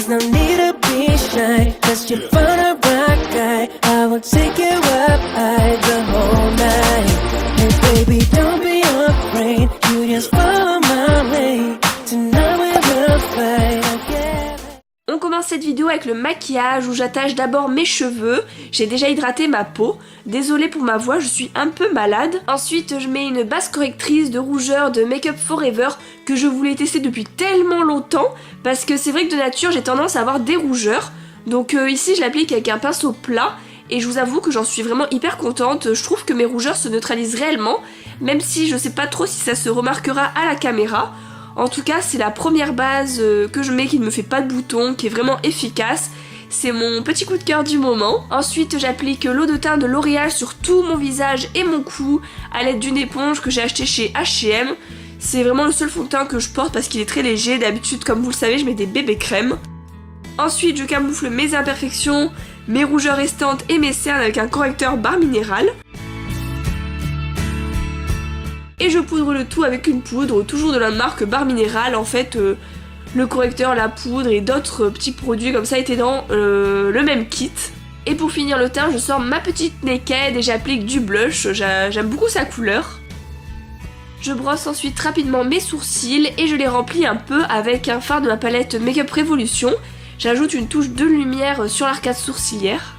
There's no need to be shy, cause you're fun a rock guy. I will take you up high the whole night. Hey baby, don't be afraid, you just follow my way. Tonight we will fly together. On commence cette vidéo avec le maquillage où j'attache d'abord mes cheveux. J'ai déjà hydraté ma peau. Désolée pour ma voix, je suis un peu malade. Ensuite, je mets une base correctrice de rougeur de Make Up Forever que je voulais tester depuis tellement longtemps parce que c'est vrai que de nature, j'ai tendance à avoir des rougeurs. Donc ici, je l'applique avec un pinceau plat et je vous avoue que j'en suis vraiment hyper contente. Je trouve que mes rougeurs se neutralisent réellement, même si je sais pas trop si ça se remarquera à la caméra. En tout cas, c'est la première base que je mets qui ne me fait pas de boutons, qui est vraiment efficace. C'est mon petit coup de cœur du moment. Ensuite, j'applique l'eau de teint de L'Oréal sur tout mon visage et mon cou à l'aide d'une éponge que j'ai achetée chez H&M. C'est vraiment le seul fond de teint que je porte parce qu'il est très léger. D'habitude, comme vous le savez, je mets des bébés crèmes. Ensuite, je camoufle mes imperfections, mes rougeurs restantes et mes cernes avec un correcteur barre minérale. Et je poudre le tout avec une poudre, toujours de la marque Barre Minérale. En fait, le correcteur, la poudre et d'autres petits produits comme ça étaient dans le même kit. Et pour finir le teint, je sors ma petite Naked et j'applique du blush. J'aime beaucoup sa couleur. Je brosse ensuite rapidement mes sourcils et je les remplis un peu avec un fard de ma palette Make Up Revolution. J'ajoute une touche de lumière sur l'arcade sourcilière.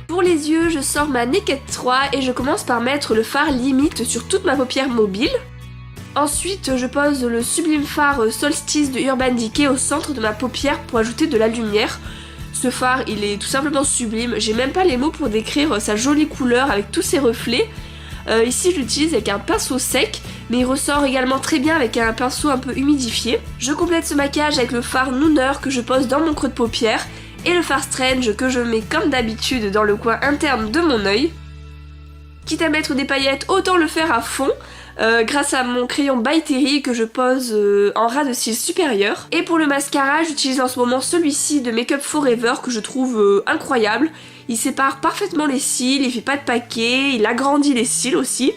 Pour les yeux, je sors ma Naked 3 et je commence par mettre le fard limite sur toute ma paupière mobile. Ensuite, je pose le sublime fard Solstice de Urban Decay au centre de ma paupière pour ajouter de la lumière. Ce fard, il est tout simplement sublime. J'ai même pas les mots pour décrire sa jolie couleur avec tous ses reflets. Ici, je l'utilise avec un pinceau sec, mais il ressort également très bien avec un pinceau un peu humidifié. Je complète ce maquillage avec le fard Nooner que je pose dans mon creux de paupière. Et le fard Strange que je mets comme d'habitude dans le coin interne de mon œil. Quitte à mettre des paillettes, autant le faire à fond grâce à mon crayon By Terry que je pose en ras de cils supérieur. Et pour le mascara, j'utilise en ce moment celui-ci de Make Up Forever que je trouve incroyable. Il sépare parfaitement les cils, il fait pas de paquet, il agrandit les cils aussi.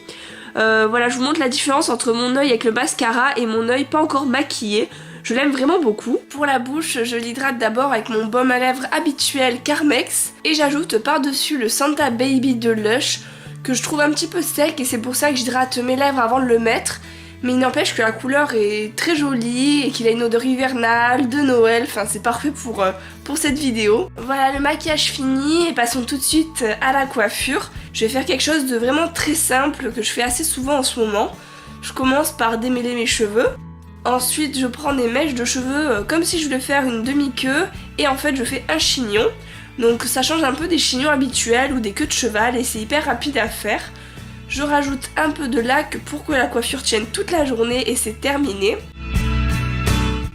Voilà, je vous montre la différence entre mon œil avec le mascara et mon œil pas encore maquillé. Je l'aime vraiment beaucoup. Pour la bouche, je l'hydrate d'abord avec mon baume à lèvres habituel Carmex et j'ajoute par-dessus le Santa Baby de Lush que je trouve un petit peu sec et c'est pour ça que j'hydrate mes lèvres avant de le mettre. Mais il n'empêche que la couleur est très jolie et qu'il a une odeur hivernale, de Noël, enfin c'est parfait pour cette vidéo. Voilà le maquillage fini et passons tout de suite à la coiffure. Je vais faire quelque chose de vraiment très simple que je fais assez souvent en ce moment. Je commence par démêler mes cheveux. Ensuite, je prends des mèches de cheveux comme si je voulais faire une demi-queue et en fait je fais un chignon. Donc ça change un peu des chignons habituels ou des queues de cheval et c'est hyper rapide à faire. Je rajoute un peu de lac pour que la coiffure tienne toute la journée et c'est terminé.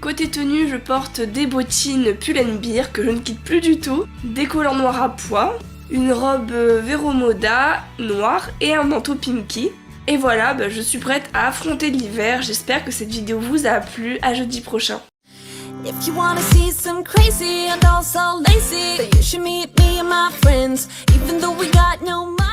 Côté tenue, je porte des bottines Pull&Bear que je ne quitte plus du tout, des collants noirs à pois, une robe Vero Moda noire et un manteau Pinky. Et voilà, je suis prête à affronter l'hiver. J'espère que cette vidéo vous a plu. À jeudi prochain. If you wanna see some crazy and also lazy, then you should meet me and my friends, even though we got no money.